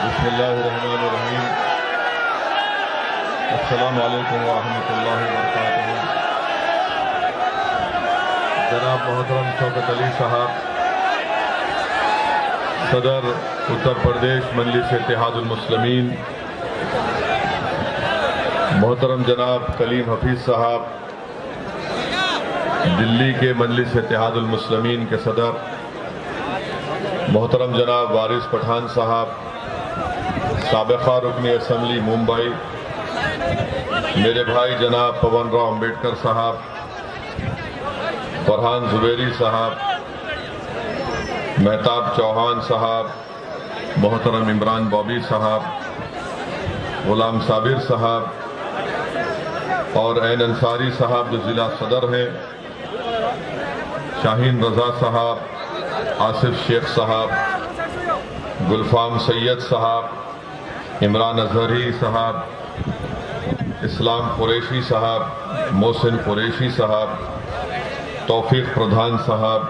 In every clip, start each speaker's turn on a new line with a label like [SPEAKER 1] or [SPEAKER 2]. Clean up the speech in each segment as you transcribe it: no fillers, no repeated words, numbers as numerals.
[SPEAKER 1] बिस्मिल्लाहिर्रहमानिर्रहीम। अस्सलामु अलैकुम व रहमतुल्लाहि व बरकातुहू। जनाब मोहतरम शौकत अली साहब, सदर उत्तर प्रदेश मजलिस इत्तेहादुल मुस्लिमीन, मोहतरम जनाब कलीम हफीज साहब, दिल्ली के मजलिस इत्तेहादुल मुस्लिमीन के सदर, मोहतरम जनाब वारिस पठान साहब, साबिक़ा रुकन असम्बली मुंबई, मेरे भाई जनाब पवन राव अम्बेडकर साहब, फरहान जुबैरी साहब, मेहताब चौहान साहब, मोहतरम इमरान बॉबी साहब, गुलाम साबिर साहब और ऐन अंसारी साहब जो ज़िला सदर हैं, शाहीन रज़ा साहब, आसिफ शेख साहब, गुलफाम सैयद साहब, इमरान अजहरी साहब, इस्लाम कुरैशी साहब, मोहसिन कुरैशी साहब, तौफीक प्रधान साहब,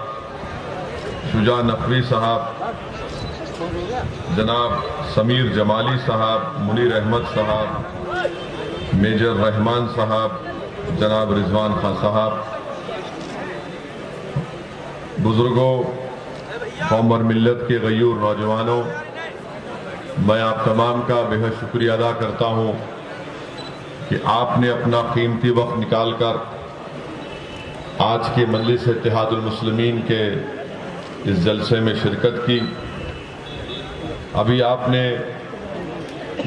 [SPEAKER 1] शुजा नकवी साहब, जनाब समीर जमाली साहब, मुनीर अहमद साहब, मेजर रहमान साहब, जनाब रिजवान खान साहब, बुजुर्गों, कौम और मिल्लत के गयूर नौजवानों, मैं आप तमाम का बेहद शुक्रिया अदा करता हूं कि आपने अपना कीमती वक्त निकालकर आज के मजलिस इत्तेहादुल मुस्लिमीन के इस जलसे में शिरकत की। अभी आपने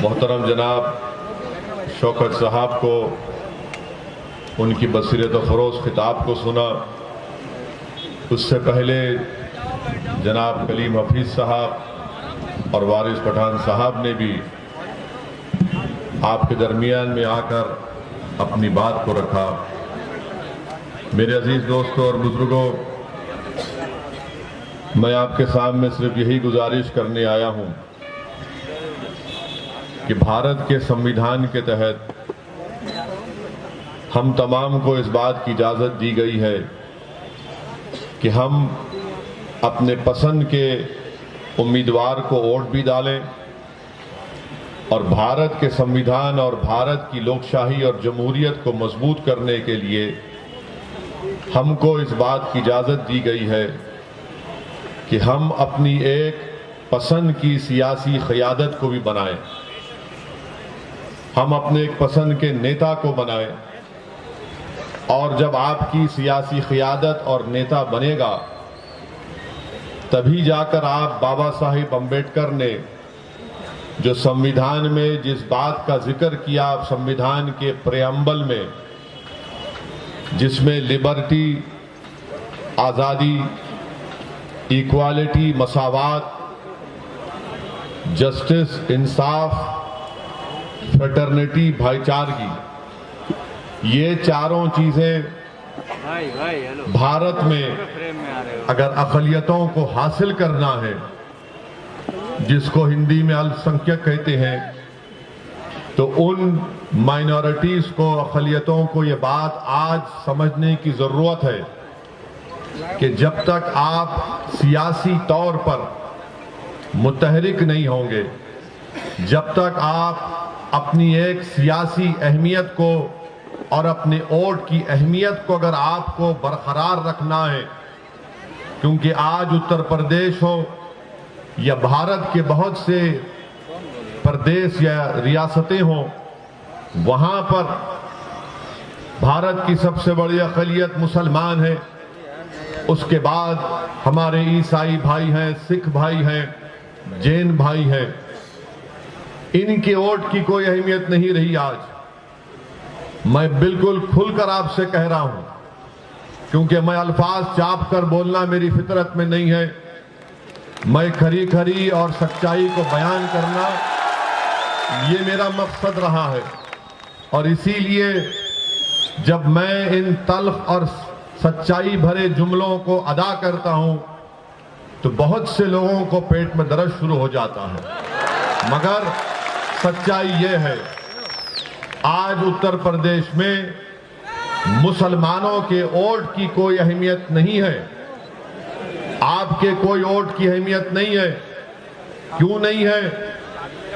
[SPEAKER 1] मोहतरम जनाब शौकत साहब को उनकी बसीरत फ़रोज़ खिताब को सुना। उससे पहले जनाब कलीम हफीज साहब और वारिस पठान साहब ने भी आपके दरमियान में आकर अपनी बात को रखा। मेरे अजीज दोस्तों और बुजुर्गों, मैं आपके सामने सिर्फ यही गुजारिश करने आया हूं कि भारत के संविधान के तहत हम तमाम को इस बात की इजाज़त दी गई है कि हम अपने पसंद के उम्मीदवार को वोट भी डालें और भारत के संविधान और भारत की लोकशाही और जमहूरियत को मजबूत करने के लिए हमको इस बात की इजाज़त दी गई है कि हम अपनी एक पसंद की सियासी क़यादत को भी बनाएं, हम अपने एक पसंद के नेता को बनाएं। और जब आपकी सियासी क़यादत और नेता बनेगा तभी जाकर आप बाबा साहिब अम्बेडकर ने जो संविधान में जिस बात का जिक्र किया, संविधान के प्रेअम्बल में, जिसमें लिबर्टी, आज़ादी, इक्वालिटी, मसावात, जस्टिस, इंसाफ, फ्रेटर्निटी, भाईचारगी, ये चारों चीजें भारत में अगर अक़लियतों को हासिल करना है, जिसको हिंदी में अल्पसंख्यक कहते हैं, तो उन माइनॉरिटीज को, अक़लियतों को ये बात आज समझने की ज़रूरत है कि जब तक आप सियासी तौर पर मुतहरिक नहीं होंगे, जब तक आप अपनी एक सियासी अहमियत को और अपने वोट की अहमियत को अगर आपको बरकरार रखना है, क्योंकि आज उत्तर प्रदेश हो या भारत के बहुत से प्रदेश या रियासतें हों, वहाँ पर भारत की सबसे बड़ी अक़लियत मुसलमान है, उसके बाद हमारे ईसाई भाई हैं, सिख भाई हैं, जैन भाई हैं। इनके वोट की कोई अहमियत नहीं रही। आज मैं बिल्कुल खुलकर आपसे कह रहा हूं, क्योंकि मैं अल्फाज चाप कर बोलना मेरी फितरत में नहीं है। मैं खरी खरी और सच्चाई को बयान करना ये मेरा मकसद रहा है। और इसीलिए जब मैं इन तल्ख और सच्चाई भरे जुमलों को अदा करता हूं तो बहुत से लोगों को पेट में दर्द शुरू हो जाता है। मगर सच्चाई ये है, आज उत्तर प्रदेश में मुसलमानों के वोट की कोई अहमियत नहीं है, आपके कोई वोट की अहमियत नहीं है। क्यों नहीं है?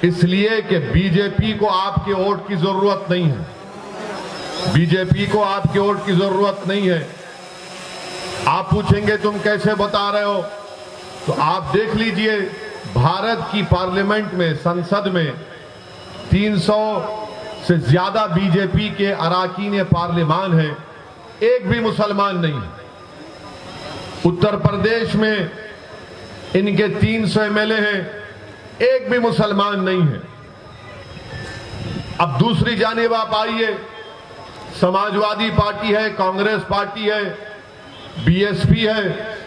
[SPEAKER 1] इसलिए कि बीजेपी को आपके वोट की जरूरत नहीं है। बीजेपी को आपके वोट की जरूरत नहीं है। आप पूछेंगे तुम कैसे बता रहे हो, तो आप देख लीजिए भारत की पार्लियामेंट में, संसद में 300 से ज्यादा बीजेपी के अरकान पार्लियामान हैं, एक भी मुसलमान नहीं है। उत्तर प्रदेश में इनके 300 एमएलए हैं, एक भी मुसलमान नहीं है। अब दूसरी जानिब आप आइए, समाजवादी पार्टी है, कांग्रेस पार्टी है, बीएसपी है,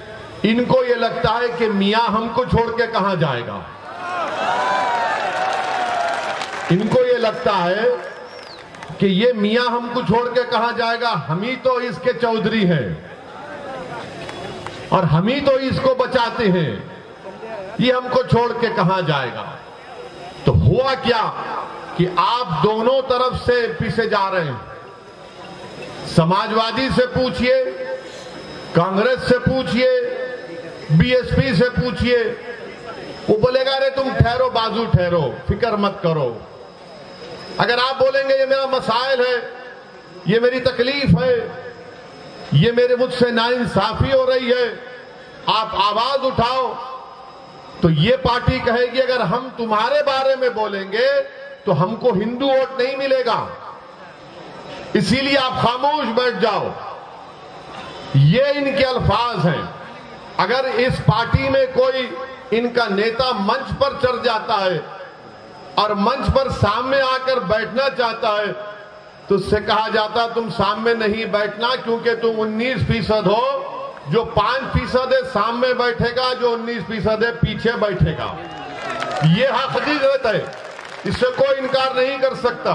[SPEAKER 1] इनको ये लगता है कि मियां हमको छोड़ के कहां जाएगा। इनको ये लगता है कि ये मियां हमको छोड़ के कहां जाएगा, हम ही तो इसके चौधरी हैं और हम ही तो इसको बचाते हैं, ये हमको छोड़ के कहां जाएगा। तो हुआ क्या कि आप दोनों तरफ से पीछे जा रहे हैं। समाजवादी से पूछिए, कांग्रेस से पूछिए, बीएसपी से पूछिए, वो बोलेगा अरे तुम ठहरो, बाजू ठहरो, फिक्र मत करो। अगर आप बोलेंगे ये मेरा मसाइल है, ये मेरी तकलीफ है, ये मेरे मुझसे नाइंसाफी हो रही है, आप आवाज उठाओ, तो ये पार्टी कहेगी अगर हम तुम्हारे बारे में बोलेंगे तो हमको हिंदू वोट नहीं मिलेगा, इसीलिए आप खामोश बैठ जाओ। ये इनके अल्फाज हैं। अगर इस पार्टी में कोई इनका नेता मंच पर चढ़ जाता है और मंच पर सामने आकर बैठना चाहता है तो उससे कहा जाता तुम सामने नहीं बैठना, क्योंकि तुम 19% हो, जो 5% है सामने बैठेगा, जो 19% है पीछे बैठेगा। ये हकीकत है, इससे कोई इनकार नहीं कर सकता।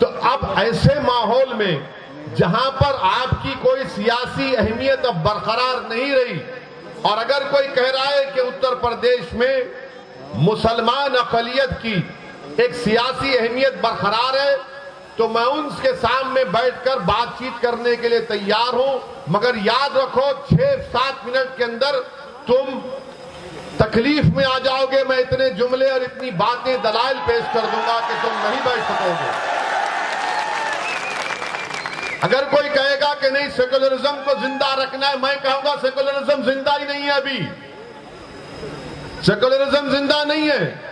[SPEAKER 1] तो अब ऐसे माहौल में जहां पर आपकी कोई सियासी अहमियत अब बरकरार नहीं रही, और अगर कोई कह रहा है कि उत्तर प्रदेश में मुसलमान अक़लियत की एक सियासी अहमियत बरकरार है, तो मैं उनके सामने बैठकर बातचीत करने के लिए तैयार हूं, मगर याद रखो 6-7 मिनट के अंदर तुम तकलीफ में आ जाओगे। मैं इतने जुमले और इतनी बातें दलाइल पेश कर दूंगा कि तुम नहीं बैठ सकोगे। अगर कोई कहेगा कि नहीं सेकुलरिज्म को जिंदा रखना है, मैं कहूंगा सेकुलरिज्म जिंदा ही नहीं है। अभी सेकुलरिज्म जिंदा नहीं है,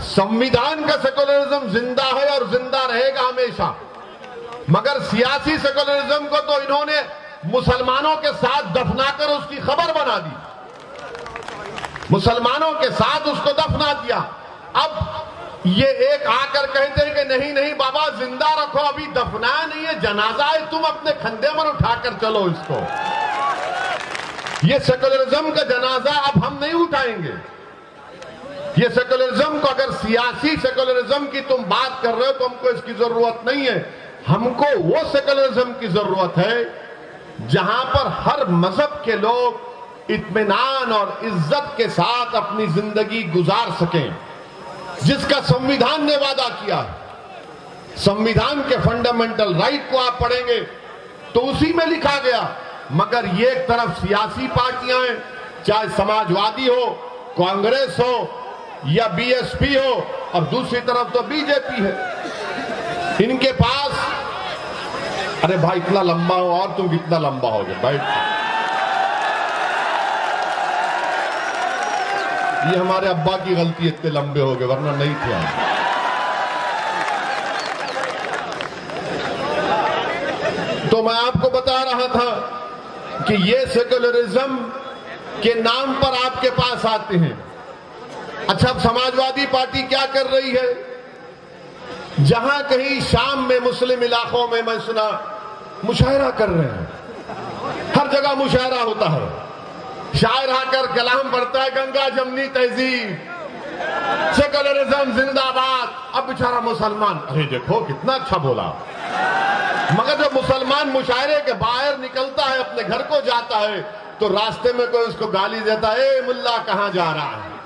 [SPEAKER 1] संविधान का सेकुलरिज्म जिंदा है और जिंदा रहेगा हमेशा। मगर सियासी सेकुलरिज्म को तो इन्होंने मुसलमानों के साथ दफनाकर उसकी खबर बना दी, मुसलमानों के साथ उसको दफना दिया। अब ये एक आकर कहते हैं कि नहीं नहीं बाबा जिंदा रखो, अभी दफनाया नहीं है, जनाजा है, तुम अपने कंधे पर उठाकर चलो इसको। ये सेकुलरिज्म का जनाजा अब हम नहीं उठाएंगे। ये सेकुलरिज्म को, अगर सियासी सेकुलरिज्म की तुम बात कर रहे हो तो हमको इसकी जरूरत नहीं है। हमको वो सेकुलरिज्म की जरूरत है जहां पर हर मजहब के लोग इत्मीनान और इज्जत के साथ अपनी जिंदगी गुजार सकें, जिसका संविधान ने वादा किया है। संविधान के फंडामेंटल राइट को आप पढ़ेंगे तो उसी में लिखा गया। मगर ये एक तरफ सियासी पार्टियां हैं, चाहे समाजवादी हो, कांग्रेस हो या बीएसपी हो, और दूसरी तरफ तो बीजेपी है। इनके पास, अरे भाई इतना लंबा हो और तुम कितना लंबा हो गए, बैठ। ये हमारे अब्बा की गलती, इतने लंबे हो गए, वरना नहीं थे हम। तो मैं आपको बता रहा था कि ये सेकुलरिज्म के नाम पर आपके पास आते हैं। अच्छा, अब समाजवादी पार्टी क्या कर रही है? जहां कहीं शाम में मुस्लिम इलाकों में मैं सुना मुशायरा कर रहे हैं, हर जगह मुशायरा होता है, शायर आकर कलाम पढ़ता है, गंगा जमनी तहजीब, सेकुलरिज्म जिंदाबाद। अब बेचारा मुसलमान, अरे देखो कितना अच्छा बोला, मगर जब मुसलमान मुशायरे के बाहर निकलता है, अपने घर को जाता है, तो रास्ते में कोई उसको गाली देता है, ए मुल्ला कहां जा रहा है।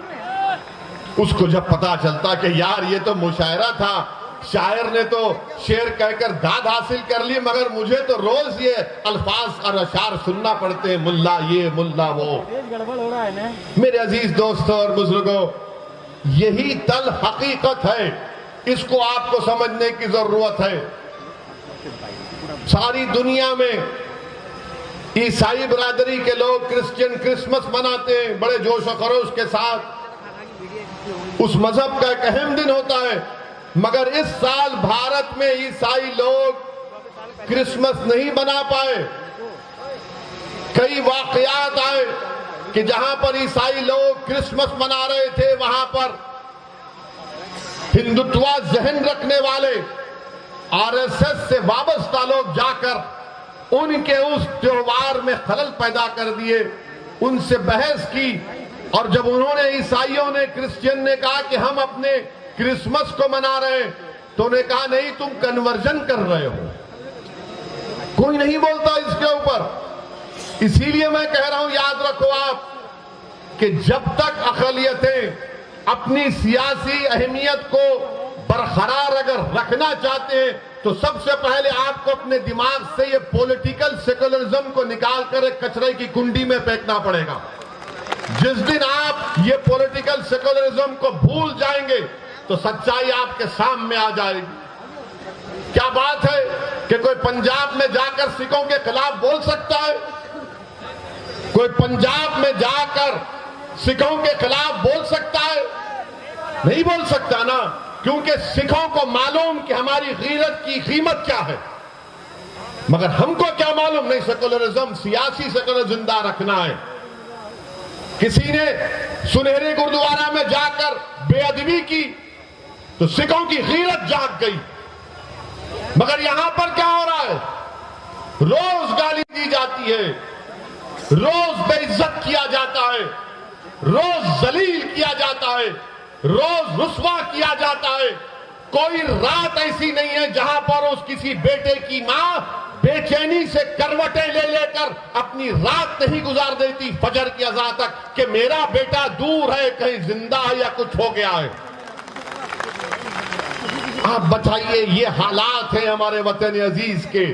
[SPEAKER 1] उसको जब पता चलता कि यार ये तो मुशायरा था, शायर ने तो शेर कहकर दाद हासिल कर ली, मगर मुझे तो रोज ये अल्फाज और अशार सुनना पड़ते हैं, मुल्ला ये मुल्ला वो।
[SPEAKER 2] गड़बड़ हो रहा है ना।
[SPEAKER 1] मेरे अजीज दोस्तों और बुजुर्गों, यही तल हकीकत है, इसको आपको समझने की जरूरत है। सारी दुनिया में ईसाई बिरादरी के लोग क्रिश्चियन क्रिसमस मनाते हैं बड़े जोश और खरोश के साथ, उस मजहब का एक अहम दिन होता है। मगर इस साल भारत में ईसाई लोग क्रिसमस नहीं मना पाए। कई वाकयात आए कि जहां पर ईसाई लोग क्रिसमस मना रहे थे, वहां पर हिंदुत्व जहन रखने वाले आरएसएस से वाबस्ता लोग जाकर उनके उस त्योहार में खलल पैदा कर दिए, उनसे बहस की। और जब उन्होंने, ईसाइयों ने, क्रिश्चियन ने कहा कि हम अपने क्रिसमस को मना रहे हैं, तो उन्हें कहा नहीं, तुम कन्वर्जन कर रहे हो। कोई नहीं बोलता इसके ऊपर। इसीलिए मैं कह रहा हूं, याद रखो आप कि जब तक अक़लियतें अपनी सियासी अहमियत को बरकरार अगर रखना चाहते हैं, तो सबसे पहले आपको अपने दिमाग से ये पॉलिटिकल सेकुलरिज्म को निकालकर एक कचरे की कुंडी में फेंकना पड़ेगा। जिस दिन आप ये पॉलिटिकल सेकुलरिज्म को भूल जाएंगे, तो सच्चाई आपके सामने आ जाएगी। क्या बात है कि कोई पंजाब में जाकर सिखों के खिलाफ बोल सकता है? कोई पंजाब में जाकर सिखों के खिलाफ बोल सकता है? नहीं बोल सकता ना, क्योंकि सिखों को मालूम कि हमारी गीरत की कीमत क्या है। मगर हमको क्या मालूम? नहीं, सेकुलरिज्म, सियासी सेकुलर जिंदा रखना है। किसी ने सुनहरे गुरुद्वारा में जाकर बेअदबी की तो सिखों की गीरत जाग गई। मगर यहां पर क्या हो रहा है? रोज गाली दी जाती है, रोज बेइज्जत किया जाता है, रोज जलील किया जाता है, रोज रुस्वा किया जाता है। कोई रात ऐसी नहीं है जहां पर उस किसी बेटे की मां बेचैनी से करवटें ले लेकर अपनी रात नहीं गुजार देती फजर की अज़ान तक कि मेरा बेटा दूर है, कहीं जिंदा है या कुछ हो गया है। आप बताइए, ये हालात हैं हमारे वतन अजीज के,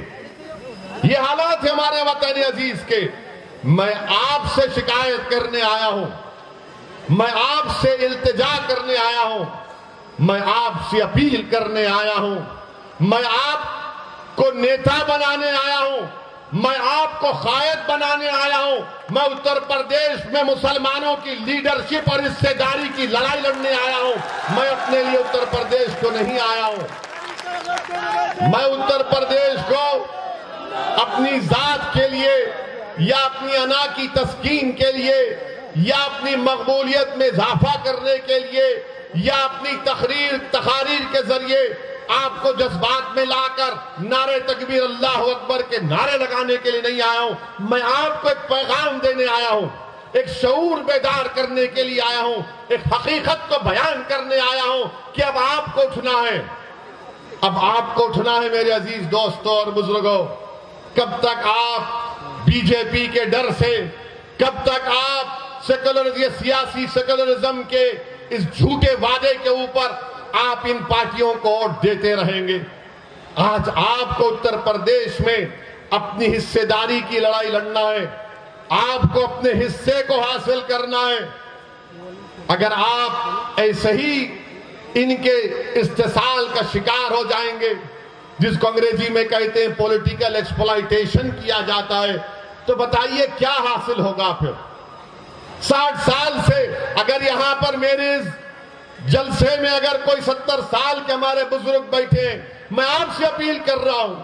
[SPEAKER 1] ये हालात है हमारे वतन अजीज के। मैं आपसे शिकायत करने आया हूं, मैं आपसे इल्तिजा करने आया हूं, मैं आपसे अपील करने आया हूं, मैं आपको नेता बनाने आया हूं, मैं आपको कायद बनाने आया हूं। मैं उत्तर प्रदेश में मुसलमानों की लीडरशिप और हिस्सेदारी की लड़ाई लड़ने आया हूं। मैं अपने लिए उत्तर प्रदेश को नहीं आया हूं। मैं उत्तर प्रदेश को अपनी जात के लिए या अपनी अना की तस्कीन के लिए या अपनी मकबूलियत में इजाफा करने के लिए या अपनी तकारीर के जरिए आपको जज्बात में लाकर नारे तकबीर अल्लाह अकबर के नारे लगाने के लिए नहीं आया हूं। मैं आपको एक पैगाम देने आया हूं, एक शऊर बेदार करने के लिए आया हूं, एक हकीकत को बयान करने आया हूं कि अब आपको उठना है, अब आपको उठना है मेरे अजीज दोस्तों और बुजुर्गों। कब तक आप बीजेपी के डर से, कब तक आप सियासी सेकुलरिज्म के इस झूठे वादे के ऊपर आप इन पार्टियों को वोट देते रहेंगे? आज आपको उत्तर प्रदेश में अपनी हिस्सेदारी की लड़ाई लड़ना है, आपको अपने हिस्से को हासिल करना है। अगर आप ऐसे ही इनके इस्तेसाल का शिकार हो जाएंगे, जिसको अंग्रेजी में कहते हैं पॉलिटिकल एक्सप्लॉयटेशन किया जाता है, तो बताइए क्या हासिल होगा फिर? 60 साल से अगर यहां पर मेरे जलसे में अगर कोई 70 साल के हमारे बुजुर्ग बैठे हैं, मैं आपसे अपील कर रहा हूं,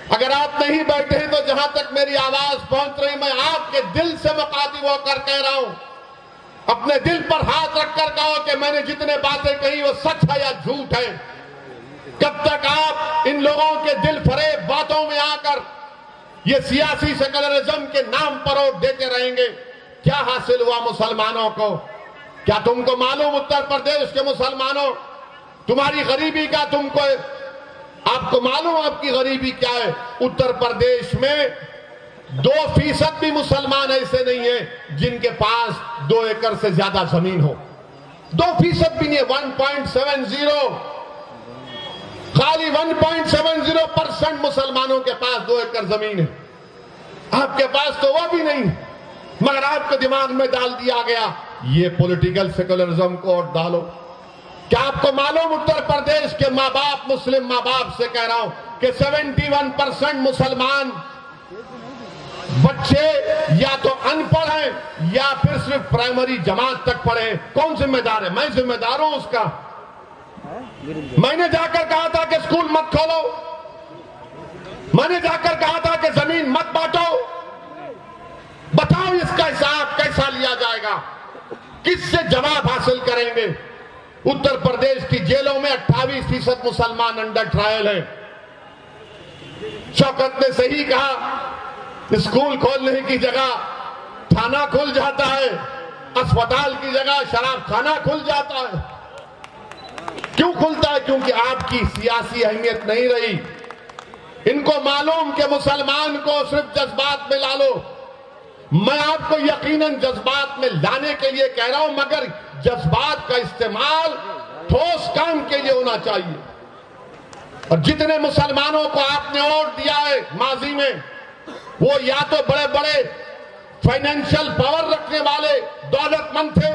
[SPEAKER 1] अगर आप नहीं बैठे तो जहां तक मेरी आवाज पहुंच रही, मैं आपके दिल से मुखातिब होकर कह रहा हूं, अपने दिल पर हाथ रखकर कहो कि मैंने जितने बातें कही वो सच है या झूठ है। कब तक आप इन लोगों के दिल फरेब बातों में आकर ये सियासी सेकुलरिज्म के नाम पर वोट देते रहेंगे? क्या हासिल हुआ मुसलमानों को? क्या तुमको मालूम उत्तर प्रदेश के मुसलमानों, तुम्हारी गरीबी का आपको मालूम आपकी गरीबी क्या है? उत्तर प्रदेश में 2% भी मुसलमान ऐसे नहीं है जिनके पास 2 एकड़ से ज्यादा जमीन हो। 2% भी नहीं है, 1.70, खाली 1.70% मुसलमानों के पास 2 एकड़ जमीन है। आपके पास तो वह भी नहीं, मगर आपके दिमाग में डाल दिया गया ये पॉलिटिकल सेकुलरिज्म को वोट डालो। क्या आपको मालूम उत्तर प्रदेश के माँ बाप, मुस्लिम माँ बाप से कह रहा हूं कि 71% मुसलमान बच्चे या तो अनपढ़ हैं या फिर सिर्फ प्राइमरी जमात तक पढ़े हैं। कौन जिम्मेदार है? मैं जिम्मेदार हूं उसका। मैंने जाकर कहा था कि स्कूल मत खोलो, मैंने जाकर कहा था कि जमीन मत बांटो। बताओ इसका हिसाब कैसा लिया जाएगा? किससे जवाब हासिल करेंगे? उत्तर प्रदेश की जेलों में 28% मुसलमान अंडर ट्रायल है। शौकत ने सही कहा, स्कूल खोलने की जगह थाना खुल जाता है, अस्पताल की जगह शराब खाना खुल जाता है। क्यों खुलता है? क्योंकि आपकी सियासी अहमियत नहीं रही। इनको मालूम कि मुसलमान को सिर्फ जज्बात में ला लो। मैं आपको यकीनन जज्बात में लाने के लिए कह रहा हूं, मगर जज्बात का इस्तेमाल ठोस काम के लिए होना चाहिए। और जितने मुसलमानों को आपने वोट दिया है माजी में, वो या तो बड़े बड़े फाइनेंशियल पावर रखने वाले दौलतमंद थे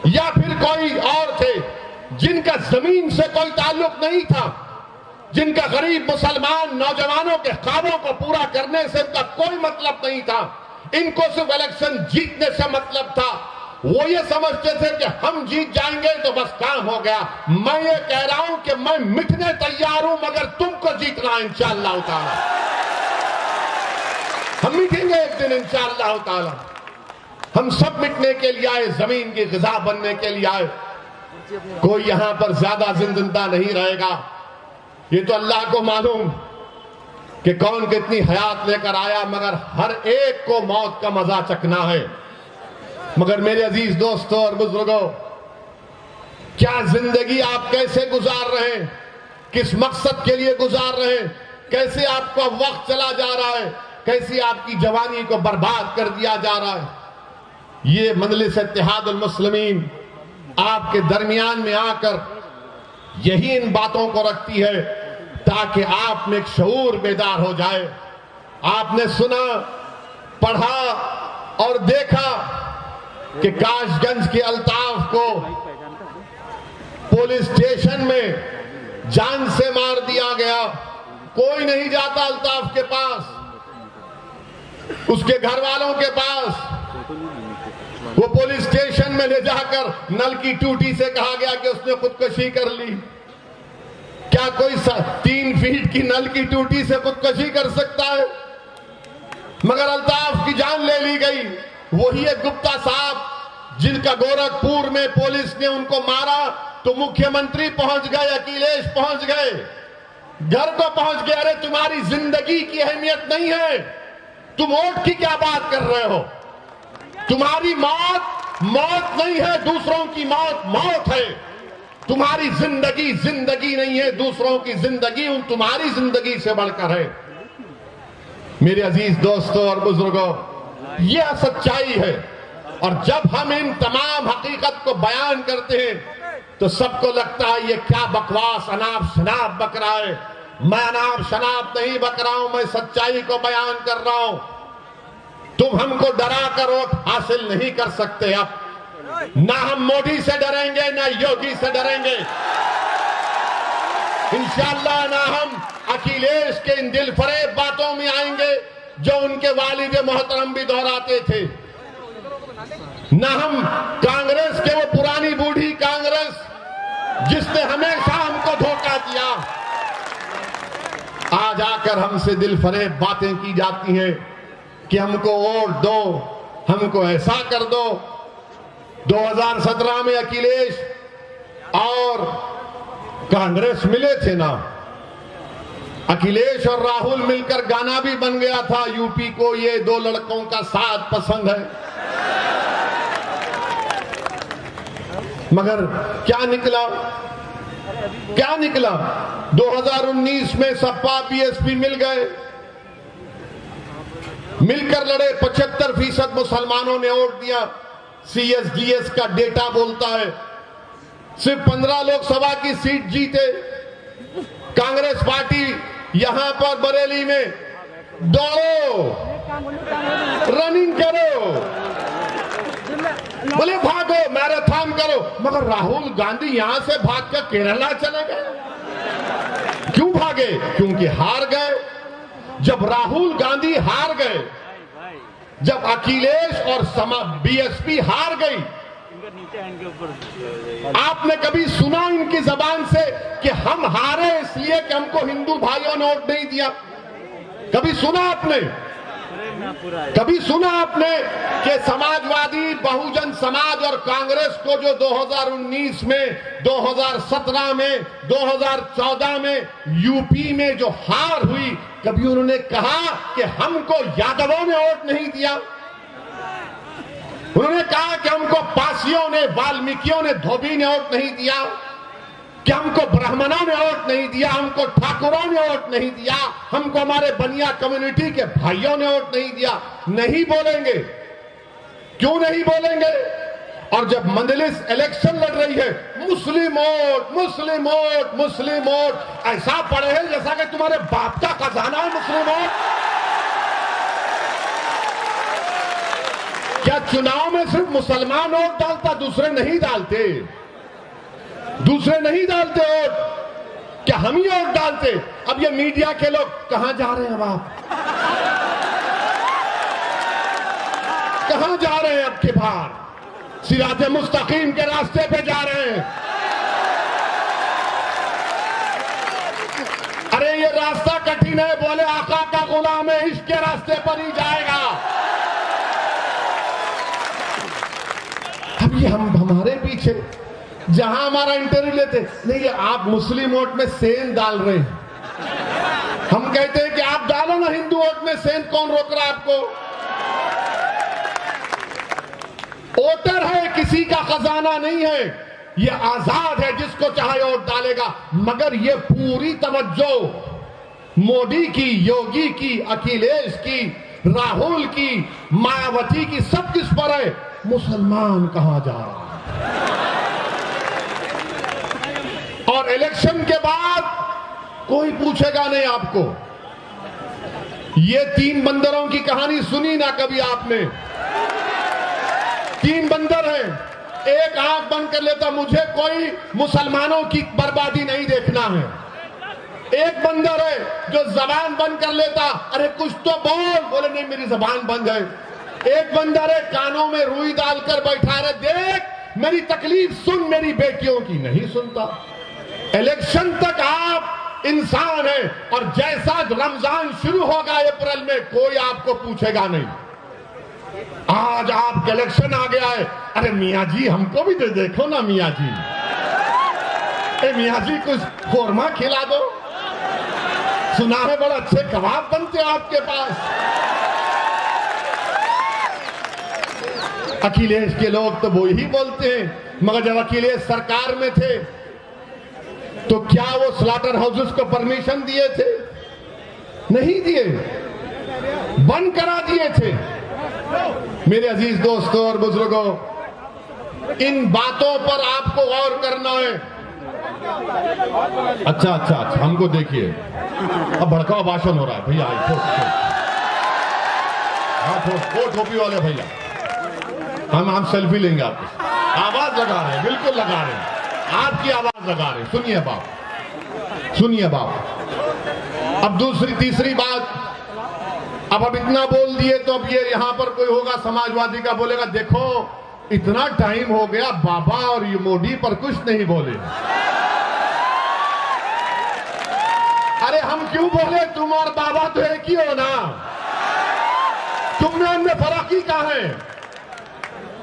[SPEAKER 1] या फिर कोई और थे जिनका जमीन से कोई ताल्लुक नहीं था, जिनका गरीब मुसलमान नौजवानों के ख्वाबों को पूरा करने से उनका कोई मतलब नहीं था। इनको सिर्फ इलेक्शन जीतने से मतलब था। वो ये समझते थे कि हम जीत जाएंगे तो बस काम हो गया। मैं ये कह रहा हूं कि मैं मिटने तैयार हूं, मगर तुमको जीतना है इंशाअल्लाह ताला। हम मिटेंगे एक दिन इंशाअल्लाह ताला। हम सब मिटने के लिए आए, जमीन की ग़िज़ा बनने के लिए आए। कोई यहां पर ज्यादा जिंदा नहीं रहेगा। ये तो अल्लाह को मालूम कि कौन कितनी हयात लेकर आया, मगर हर एक को मौत का मजा चखना है। मगर मेरे अजीज दोस्तों और बुजुर्गों, क्या जिंदगी आप कैसे गुजार रहे हैं? किस मकसद के लिए गुजार रहे हैं? कैसे आपका वक्त चला जा रहा है? कैसे आपकी जवानी को बर्बाद कर दिया जा रहा है? ये मजलिस इत्तेहादुल मुस्लिमीन आपके दरमियान में आकर यही इन बातों को रखती है ताकि आप में एक शऊर बेदार हो जाए। आपने सुना, पढ़ा और देखा कि काशगंज के अल्ताफ को पुलिस स्टेशन में जान से मार दिया गया। कोई नहीं जाता अल्ताफ के पास, उसके घर वालों के पास। वो पुलिस स्टेशन में ले जाकर नल की टूटी से कहा गया कि उसने खुदकुशी कर ली। क्या कोई 3 फीट की नल की टूटी से खुदकुशी कर सकता है? मगर अल्ताफ की जान ले ली गई। वही एक गुप्ता साहब जिनका गोरखपुर में पुलिस ने उनको मारा तो मुख्यमंत्री पहुंच गए, अखिलेश पहुंच गए, घर को पहुंच गए। अरे तुम्हारी जिंदगी की अहमियत नहीं है, तुम वोट की क्या बात कर रहे हो? तुम्हारी मौत मौत नहीं है, दूसरों की मौत मौत है। तुम्हारी जिंदगी जिंदगी नहीं है, दूसरों की जिंदगी उन तुम्हारी जिंदगी से बढ़कर है। मेरे अजीज दोस्तों और बुजुर्गों, यह सच्चाई है। और जब हम इन तमाम हकीकत को बयान करते हैं तो सबको लगता है ये क्या बकवास अनाप शनाप बक रहा है। मैं अनाप शनाप नहीं बक रहा हूं, मैं सच्चाई को बयान कर रहा हूं। तुम हमको डरा कर वोट हासिल नहीं कर सकते। अब ना हम मोदी से डरेंगे ना योगी से डरेंगे, इंशाअल्लाह ना हम अखिलेश के इन दिलफरेब बातों में आएंगे जो उनके वालिद मोहतरम भी दोहराते थे, ना हम कांग्रेस के वो पुरानी बूढ़ी कांग्रेस जिसने हमेशा हमको धोखा दिया। आज आकर हमसे दिलफरेब बातें की जाती हैं कि हमको वोट दो, हमको ऐसा कर दो। 2017 में अखिलेश और कांग्रेस मिले थे ना, अखिलेश और राहुल मिलकर गाना भी बन गया था, यूपी को ये 2 लड़कों का साथ पसंद है। मगर क्या निकला? क्या निकला? 2019 में सपा बीएसपी मिल गए, मिलकर लड़े। 75% मुसलमानों ने वोट दिया। CSDS का डेटा बोलता है सिर्फ 15 लोकसभा की सीट जीते। कांग्रेस पार्टी यहां पर बरेली में दौड़ो, रनिंग करो, बोले भागो, मैराथन करो, मगर राहुल गांधी यहां से भागकर केरला चले गए। क्यों भागे? क्योंकि हार गए। जब राहुल गांधी हार गए, जब अखिलेश और बीएसपी हार गई, आपने कभी सुना इनकी जबान से कि हम हारे इसलिए कि हमको हिंदू भाइयों ने वोट नहीं दिया? कभी सुना आपने? कभी सुना आपने कि समाजवादी, बहुजन समाज और कांग्रेस को जो 2019 में, 2017 में, 2014 में यूपी में जो हार हुई, कभी उन्होंने कहा कि हमको यादवों ने वोट नहीं दिया? उन्होंने कहा कि हमको पासियों ने, वाल्मीकियों ने, धोबी ने वोट नहीं दिया? कि हमको ब्राह्मणों ने वोट नहीं दिया, हमको ठाकुरों ने वोट नहीं दिया, हमको हमारे बनिया कम्युनिटी के भाइयों ने वोट नहीं दिया? नहीं बोलेंगे। क्यों नहीं बोलेंगे? और जब मंजलिस इलेक्शन लड़ रही है, मुस्लिम वोट, मुस्लिम वोट, मुस्लिम वोट, ऐसा पड़े है जैसा कि तुम्हारे बाप का खजाना है मुस्लिम वोट। क्या चुनाव में सिर्फ मुसलमान वोट डालता, दूसरे नहीं डालते? दूसरे नहीं डालते वोट? क्या हम ही वोट डालते? अब ये मीडिया के लोग कहां जा रहे हैं? अब आप कहां जा रहे हैं? अब के बार सिराजे मुस्तकीम के रास्ते पे जा रहे हैं। अरे ये रास्ता कठिन है, बोले आका का गुलाम है, इसके रास्ते पर ही जाएगा। अब ये हम हमारे पीछे, जहां हमारा इंटरव्यू लेते, नहीं आप मुस्लिम वोट में सेंध डाल रहे हैं, हम कहते हैं कि आप डालो ना हिंदू वोट में सेंध, कौन रोक रहा है आपको? वोटर है, किसी का खजाना नहीं है, ये आजाद है, जिसको चाहे वोट डालेगा। मगर ये पूरी तवज्जो मोदी की, योगी की, अखिलेश की, राहुल की, मायावती की, सब किस पर है? मुसलमान कहां जा रहा है? और इलेक्शन के बाद कोई पूछेगा नहीं आपको। ये 3 बंदरों की कहानी सुनी ना कभी आपने? 3 बंदर हैं, एक आंख बंद कर लेता, मुझे कोई मुसलमानों की बर्बादी नहीं देखना है। एक बंदर है जो जबान बंद कर लेता, अरे कुछ तो बोल, बोले नहीं मेरी जबान बंद है। एक बंदर है कानों में रुई डालकर बैठा रहे, देख मेरी तकलीफ सुन, मेरी बेटियों की नहीं सुनता। इलेक्शन तक आप इंसान हैं, और जैसा रमजान शुरू होगा अप्रैल में, कोई आपको पूछेगा नहीं। आज आपका इलेक्शन आ गया है, अरे मियाँ जी हमको भी दे देखो ना मियाँ जी, मियाँ जी कुछ खोरमा खिला दो, सुना है बड़ा अच्छे कबाब बनते हैं आपके पास। अखिलेश के लोग तो वो ही बोलते हैं, मगर जब अखिलेश सरकार में थे तो क्या वो स्लॉटर हाउसेस को परमिशन दिए थे? नहीं दिए, बंद करा दिए थे। मेरे अजीज दोस्तों और बुजुर्गों, इन बातों पर आपको गौर करना है। अच्छा, हमको देखिए, अब भड़काऊ भाषण हो रहा है भैया। हाँ, टोपी वाले भैया, हम सेल्फी लेंगे आपकी। आवाज लगा रहे हैं, बिल्कुल लगा रहे हैं, आपकी आवाज लगा रहे हैं। सुनिए बाप, सुनिए बाप। अब दूसरी तीसरी बात, अब इतना बोल दिए तो अब ये यहां पर कोई होगा समाजवादी का, बोलेगा देखो इतना टाइम हो गया, बाबा और ये मोदी पर कुछ नहीं बोले। अरे हम क्यों बोले? तुम और बाबा तो एक ही हो ना, तुम में उनमें फर्क ही कहां है?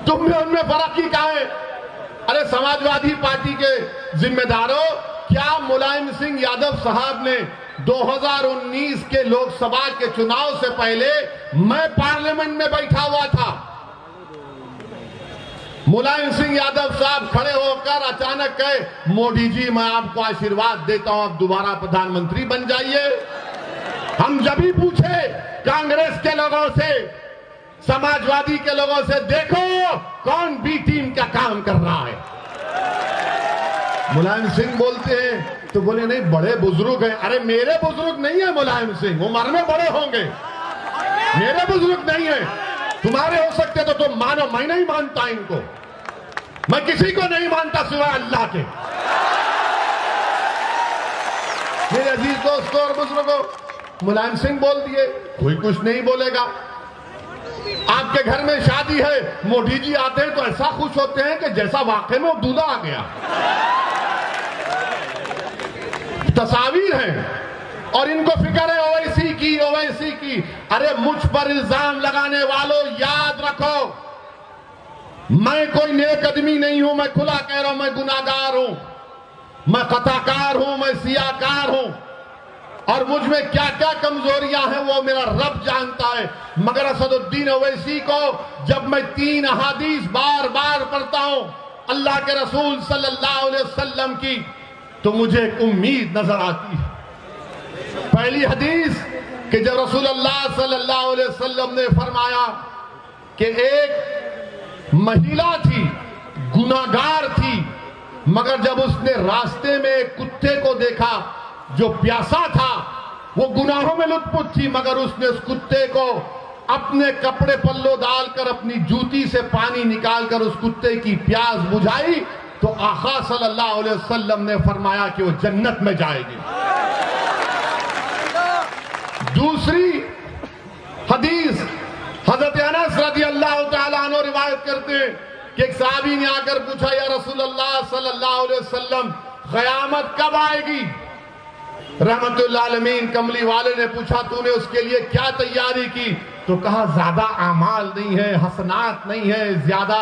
[SPEAKER 1] तुम में उनमें फर्क ही कहां है? अरे समाजवादी पार्टी के जिम्मेदारों, क्या मुलायम सिंह यादव साहब ने 2019 के लोकसभा के चुनाव से पहले, मैं पार्लियामेंट में बैठा हुआ था, मुलायम सिंह यादव साहब खड़े होकर अचानक कहे मोदी जी मैं आपको आशीर्वाद देता हूं, आप दोबारा प्रधानमंत्री बन जाइए। हम जब भी पूछे कांग्रेस के लोगों से, समाजवादी के लोगों से, देखो कौन बी टीम का काम कर रहा है, मुलायम सिंह बोलते हैं तो बोले नहीं बड़े बुजुर्ग हैं। अरे मेरे बुजुर्ग नहीं है मुलायम सिंह, उम्र में बड़े होंगे, मेरे बुजुर्ग नहीं है। तुम्हारे हो सकते तो तुम मानो, मैं नहीं मानता इनको, मैं किसी को नहीं मानता सिवाय अल्लाह के। मेरे अजीज दोस्तों और बुजुर्गों, मुलायम सिंह बोल दिए, कोई कुछ नहीं बोलेगा। आपके घर में शादी है, मोदी जी आते हैं तो ऐसा खुश होते हैं कि जैसा वाकई में दूल्हा आ गया। तस्वीर है और इनको फिक्र है ओवैसी की, ओवैसी की। अरे मुझ पर इल्जाम लगाने वालों, याद रखो, मैं कोई नेक आदमी नहीं हूं, मैं खुला कह रहा हूं, मैं गुनाहगार हूं, मैं खताकार हूं, मैं सियाकार हूं, और मुझ में क्या क्या कमजोरियां हैं वो मेरा रब जानता है। मगर असदुद्दीन ओवैसी को जब मैं 3 अहादीस बार बार पढ़ता हूं अल्लाह के रसूल सल्लल्लाहु अलैहि वसल्लम की, तो मुझे एक उम्मीद नजर आती है। पहली हदीस कि जब रसूलुल्लाह सल्लल्लाहु अलैहि वसल्लम ने फरमाया कि एक महिला थी, गुनाहगार थी, मगर जब उसने रास्ते में एक कुत्ते को देखा जो प्यासा था, वो गुनाहों में लुत्फुत थी, मगर उसने उस कुत्ते को अपने कपड़े पल्लो डालकर अपनी जूती से पानी निकालकर उस कुत्ते की प्यास बुझाई, तो आका सल्लल्लाहु अलैहि वसल्लम ने फरमाया कि वो जन्नत में जाएगी। दूसरी हदीस हजरत अनस रज़ियल्लाहु तआला अन्हु रिवायत करते हैं कि एक सहाबी ने आकर पूछा, या रसूलल्लाह सल्लल्लाहु अलैहि वसल्लम, क़यामत कब आएगी? रहमतुल्लाह अलमीन कमली वाले ने पूछा, तूने उसके लिए क्या तैयारी की? तो कहा, ज्यादा आमाल नहीं है, हसनात नहीं है, ज्यादा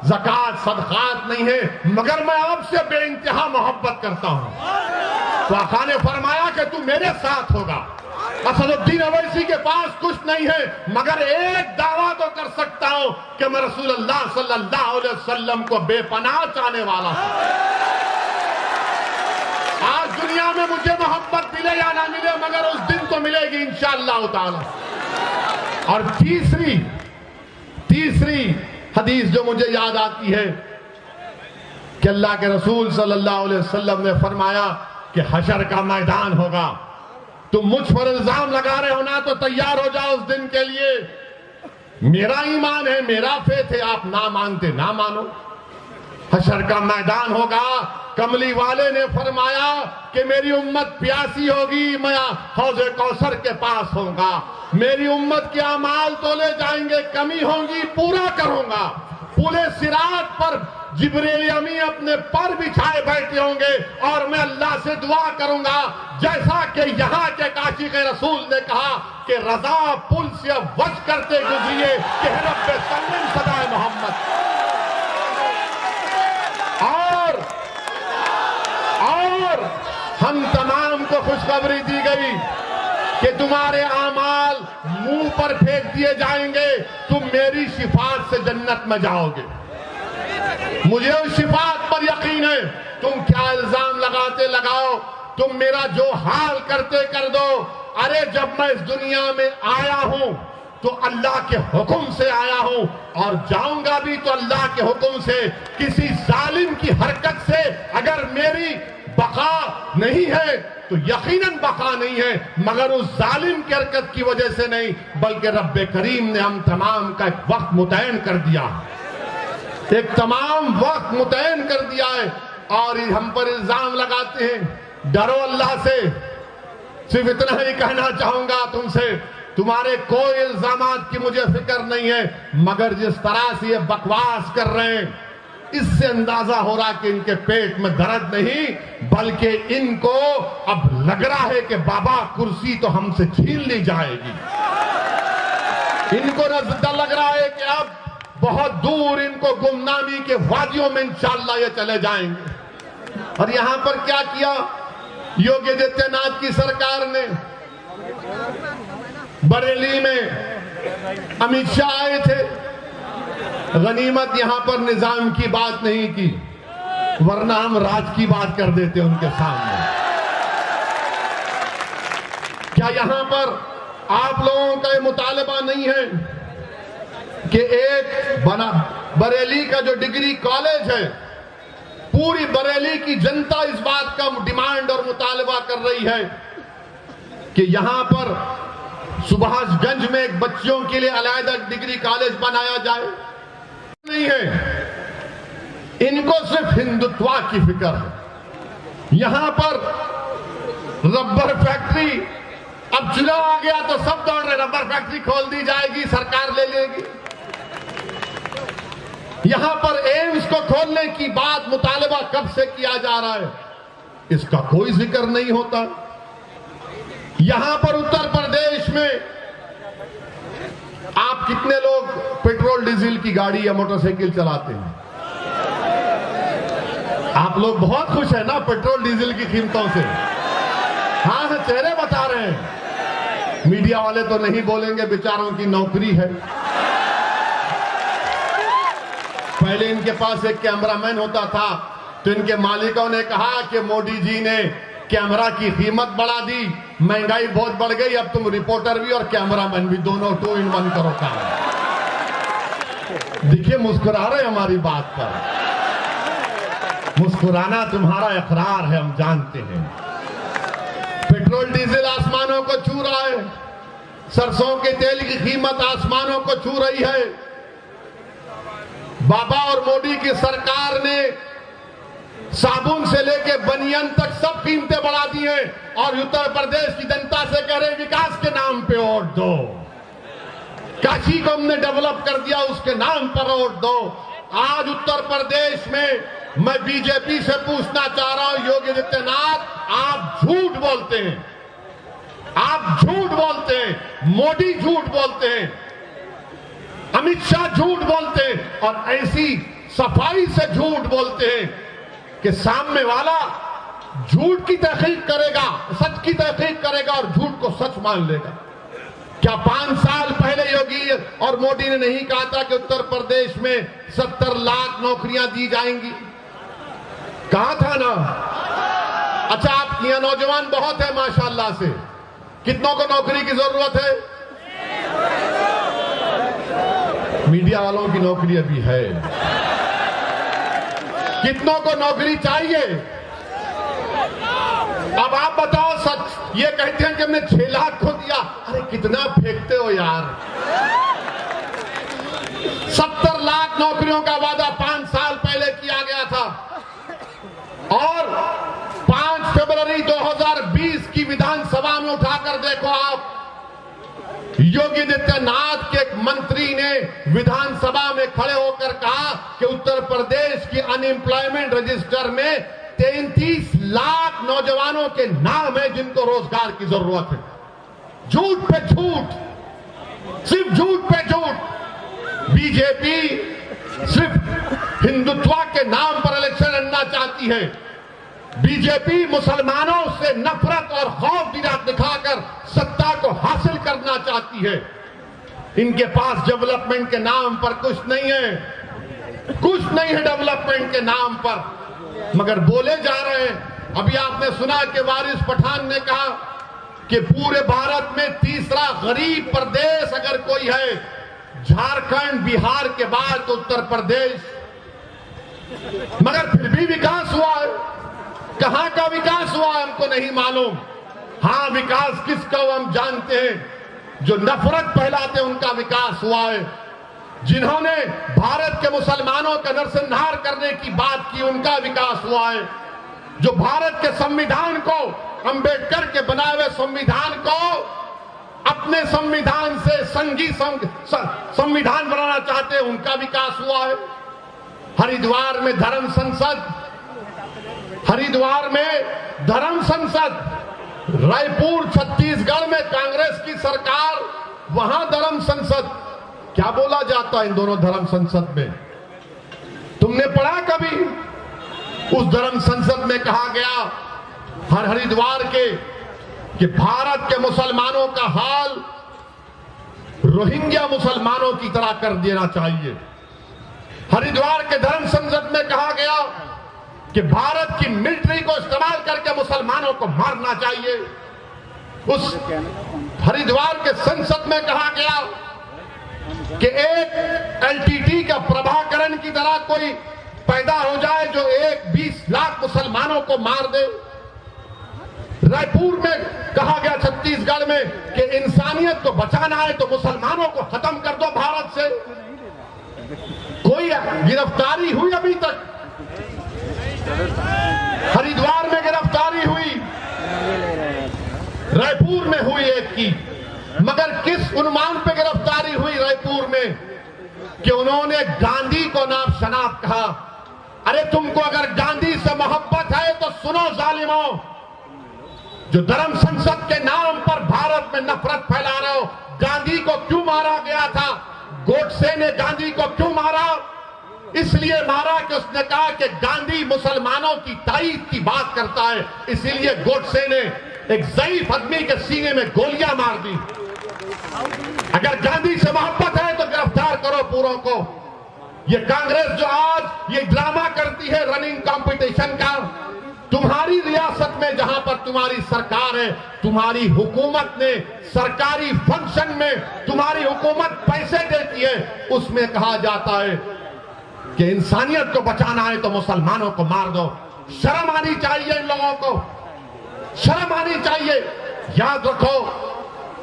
[SPEAKER 1] ज़कात सदकात नहीं है, मगर मैं आपसे बेइंतहा मोहब्बत करता हूं। तो आका ने फरमाया कि तू मेरे साथ होगा। असदुद्दीन ओवैसी के पास कुछ नहीं है, मगर एक दावा तो कर सकता हूं कि मैं रसूलुल्लाह सल्लल्लाहु अलैहि वसल्लम को बेपनाह चाहने वाला हूं। आज दुनिया में मुझे मोहब्बत मिले या ना मिले, मगर उस दिन तो मिलेगी इंशाअल्लाह ताला। और तीसरी हदीस जो मुझे याद आती है कि अल्लाह के रसूल सल्लल्लाहु अलैहि वसल्लम ने फरमाया कि हशर का मैदान होगा, तुम मुझ पर इल्जाम लगा रहे हो ना, तो तैयार हो जाओ उस दिन के लिए। मेरा ईमान है, मेरा फेथ है, आप ना मानते ना मानो। हशर का मैदान होगा, कमली वाले ने फरमाया कि मेरी उम्मत प्यासी होगी, मैं हौज़े कौसर के पास होऊंगा, मेरी उम्मत के अमाल तोले जाएंगे, कमी होंगी पूरा करूंगा। पूरे सिरात पर जिब्रील अमी अपने पर बिछाए बैठे होंगे और मैं अल्लाह से दुआ करूंगा, जैसा कि यहाँ के काशिक़ रसूल ने कहा कि रजा पुल से वज करते गुजरिए कि रब्बे सल्लम सदाए मोहम्मद। और हम तमाम को खुशखबरी दी गई कि तुम्हारे आमाल मुंह पर फेंक दिए जाएंगे, तुम मेरी शिफात से जन्नत में जाओगे। मुझे उस शिफात पर यकीन है। तुम क्या इल्जाम लगाते लगाओ, तुम मेरा जो हाल करते कर दो। अरे जब मैं इस दुनिया में आया हूं तो अल्लाह के हुक्म से आया हूं और जाऊंगा भी तो अल्लाह के हुक्म से। किसी जालिम की हरकत से अगर मेरी बका नहीं है तो यकीनन बका नहीं है, मगर उस जालिम की हरकत की वजह से नहीं, बल्कि रब्बे करीम ने हम तमाम का एक वक्त मुतयन कर दिया, एक तमाम वक्त मुतयन कर दिया है। और हम पर इल्जाम लगाते हैं। डरो अल्लाह से। सिर्फ इतना ही कहना चाहूंगा तुमसे, तुम्हारे कोई इल्जामात की मुझे फिक्र नहीं है, मगर जिस तरह से ये बकवास कर रहे हैं, इससे अंदाजा हो रहा कि इनके पेट में दर्द नहीं, बल्कि इनको अब लग रहा है कि बाबा कुर्सी तो हमसे छीन ली जाएगी। इनको डर लग रहा है कि अब बहुत दूर इनको गुमनामी के वादियों में इंशाअल्लाह ये चले जाएंगे। और यहां पर क्या किया योगी आदित्यनाथ की सरकार ने? बरेली में अमित शाह आए थे, गनीमत यहां पर निजाम की बात नहीं की, वरना हम राज की बात कर देते उनके सामने। क्या यहां पर आप लोगों का ये मुतालबा नहीं है कि एक बरेली का जो डिग्री कॉलेज है, पूरी बरेली की जनता इस बात का डिमांड और मुतालबा कर रही है कि यहां पर सुभाषगंज में एक बच्चियों के लिए अलग डिग्री कॉलेज बनाया जाए, नहीं है। इनको सिर्फ हिंदुत्व की फिक्र है। यहां पर रबर फैक्ट्री, अब चुनाव आ गया तो सब दौड़ रहे, रबर फैक्ट्री खोल दी जाएगी, सरकार ले लेगी। यहां पर एम्स को खोलने की बात मुतालबा कब से किया जा रहा है, इसका कोई जिक्र नहीं होता। यहां पर उत्तर प्रदेश में आप कितने लोग पेट्रोल डीजल की गाड़ी या मोटरसाइकिल चलाते हैं? आप लोग बहुत खुश हैं ना पेट्रोल डीजल की कीमतों से? हाँ, चेहरे बता रहे हैं। मीडिया वाले तो नहीं बोलेंगे, बेचारों की नौकरी है। पहले इनके पास एक कैमरामैन होता था तो इनके मालिकों ने कहा कि मोदी जी ने कैमरा की कीमत बढ़ा दी, महंगाई बहुत बढ़ गई, अब तुम रिपोर्टर भी और कैमरामैन भी, दोनों 2 in 1 करो काम। देखिए, मुस्कुरा रहे हमारी बात पर। मुस्कुराना तुम्हारा इकरार है, हम जानते हैं। पेट्रोल डीजल आसमानों को छू रहा है, सरसों के तेल की कीमत आसमानों को छू रही है। बाबा और मोदी की सरकार ने साबुन से लेके बनियान तक सब कीमतें बढ़ा दी हैं और उत्तर प्रदेश की जनता से कह रहे विकास के नाम पे वोट दो। काशी को हमने डेवलप कर दिया, उसके नाम पर वोट दो। आज उत्तर प्रदेश में मैं बीजेपी से पूछना चाह रहा हूं, योगी आदित्यनाथ, आप झूठ बोलते हैं, आप झूठ बोलते हैं, मोदी झूठ बोलते हैं, अमित शाह झूठ बोलते हैं और ऐसी सफाई से झूठ बोलते हैं कि सामने वाला झूठ की तहकीक करेगा, सच की तहकीक करेगा और झूठ को सच मान लेगा। क्या 5 साल पहले योगी और मोदी ने नहीं कहा था कि उत्तर प्रदेश में 70 लाख नौकरियां दी जाएंगी? कहा था ना? अच्छा, आपके यहां नौजवान बहुत है माशाल्लाह से, कितनों को नौकरी की जरूरत है? मीडिया वालों की नौकरी अभी है। कितनों को नौकरी चाहिए? अब आप बताओ सच। ये कहते हैं कि हमने 6 लाख को दिया। अरे कितना फेंकते हो यार। 70 लाख नौकरियों का वादा 5 साल पहले किया गया था और 5 फरवरी 2020 की विधानसभा में उठाकर देखो आप, योगी आदित्यनाथ के एक मंत्री ने विधानसभा में खड़े होकर कहा कि उत्तर प्रदेश की अनएम्प्लॉयमेंट रजिस्टर में 33 लाख नौजवानों के नाम है जिनको रोजगार की जरूरत है। झूठ पे झूठ, सिर्फ झूठ पे झूठ। बीजेपी सिर्फ हिंदुत्व के नाम पर इलेक्शन लड़ना चाहती है। बीजेपी मुसलमानों से नफरत और खौफ दिखाकर सत्ता को हासिल करना चाहती है। इनके पास डेवलपमेंट के नाम पर कुछ नहीं है, कुछ नहीं है डेवलपमेंट के नाम पर, मगर बोले जा रहे हैं। अभी आपने सुना कि वारिस पठान ने कहा कि पूरे भारत में तीसरा गरीब प्रदेश अगर कोई है, झारखंड बिहार के बाद तो उत्तर प्रदेश। मगर फिर भी विकास हुआ है। कहां का विकास हुआ हमको नहीं मालूम। हां, विकास किसका हुआ हम जानते हैं। जो नफरत फैलाते उनका विकास हुआ है। जिन्होंने भारत के मुसलमानों का नरसंहार करने की बात की, उनका विकास हुआ है। जो भारत के संविधान को, अंबेडकर के बनाए हुए संविधान को अपने संविधान से संघी संविधान बनाना चाहते हैं, उनका विकास हुआ है। हरिद्वार में धर्म संसद, हरिद्वार में धर्म संसद, रायपुर छत्तीसगढ़ में कांग्रेस की सरकार, वहां धर्म संसद। क्या बोला जाता है इन दोनों धर्म संसद में? तुमने पढ़ा कभी? उस धर्म संसद में कहा गया हरिद्वार के कि भारत के मुसलमानों का हाल रोहिंग्या मुसलमानों की तरह कर देना चाहिए। हरिद्वार के धर्म संसद में कहा गया कि भारत की मिलिट्री को इस्तेमाल करके मुसलमानों को मारना चाहिए। उस हरिद्वार के संसद में कहा गया कि एक एलटीटी का प्रभाकरण की तरह कोई पैदा हो जाए जो 20 लाख मुसलमानों को मार दे। रायपुर में कहा गया, छत्तीसगढ़ छत्तीसगढ़ में कि इंसानियत को बचाना है तो मुसलमानों को खत्म कर दो भारत से। कोई गिरफ्तारी हुई अभी तक? हरिद्वार में गिरफ्तारी हुई, रायपुर में हुई एक की, मगर किस उन्मान पे गिरफ्तारी हुई रायपुर में कि उन्होंने गांधी को नाम शनाब कहा। अरे तुमको अगर गांधी से मोहब्बत है तो सुनो जालिमों, जो धर्म संसद के नाम पर भारत में नफरत फैला रहे हो, गांधी को क्यों मारा गया था? गोडसे ने गांधी को क्यों मारा? इसलिए मारा कि उसने कहा कि गांधी मुसलमानों की तारीफ की बात करता है, इसीलिए गोडसे ने एक ज़ईफ आदमी के सीने में गोलियां मार दी। अगर गांधी से मोहब्बत है तो गिरफ्तार करो पूरों को। ये कांग्रेस जो आज ये ड्रामा करती है रनिंग कंपटीशन का, तुम्हारी रियासत में जहां पर तुम्हारी सरकार है, तुम्हारी हुकूमत ने सरकारी फंक्शन में तुम्हारी हुकूमत पैसे देती है, उसमें कहा जाता है कि इंसानियत को बचाना है तो मुसलमानों को मार दो। शर्म आनी चाहिए इन लोगों को, शर्म आनी चाहिए। याद रखो,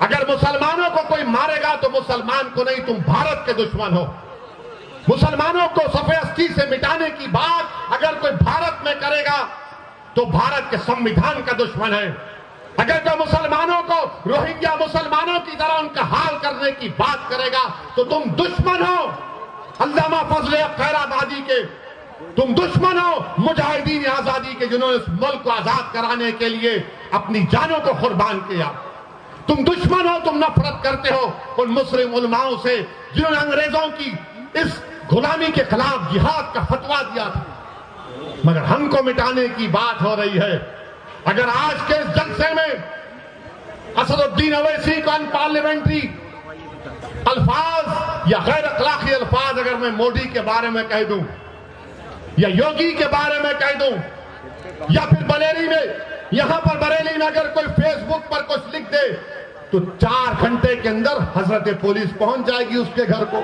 [SPEAKER 1] अगर मुसलमानों को कोई मारेगा तो मुसलमान को नहीं, तुम भारत के दुश्मन हो। मुसलमानों को सफेदी से मिटाने की बात अगर कोई भारत में करेगा तो भारत के संविधान का दुश्मन है। अगर कोई मुसलमानों को रोहिंग्या मुसलमानों की तरह उनका हाल करने की बात करेगा तो तुम दुश्मन हो अल्लामा फजले खैराबादी के, तुम दुश्मन हो मुजाहिदीन आजादी के, जिन्होंने इस मुल्क को आजाद कराने के लिए अपनी जानों को कुर्बान किया। तुम दुश्मन हो, तुम नफरत करते हो उन मुस्लिम उलमाओं से जिन्होंने अंग्रेजों की इस गुलामी के खिलाफ जिहाद का फतवा दिया था। मगर हमको मिटाने की बात हो रही है। अगर आज के इस जलसे में असदुद्दीन अवैसी को अनपार्लियामेंट्री अल्फाज या गैर अखलाकी अल्फाज अगर मैं मोदी के बारे में कह दूं या योगी के बारे में कह दूं या फिर बरेली में, यहां पर बरेली में अगर कोई फेसबुक पर कुछ लिख दे तो 4 घंटे के अंदर हजरत पुलिस पहुंच जाएगी उसके घर को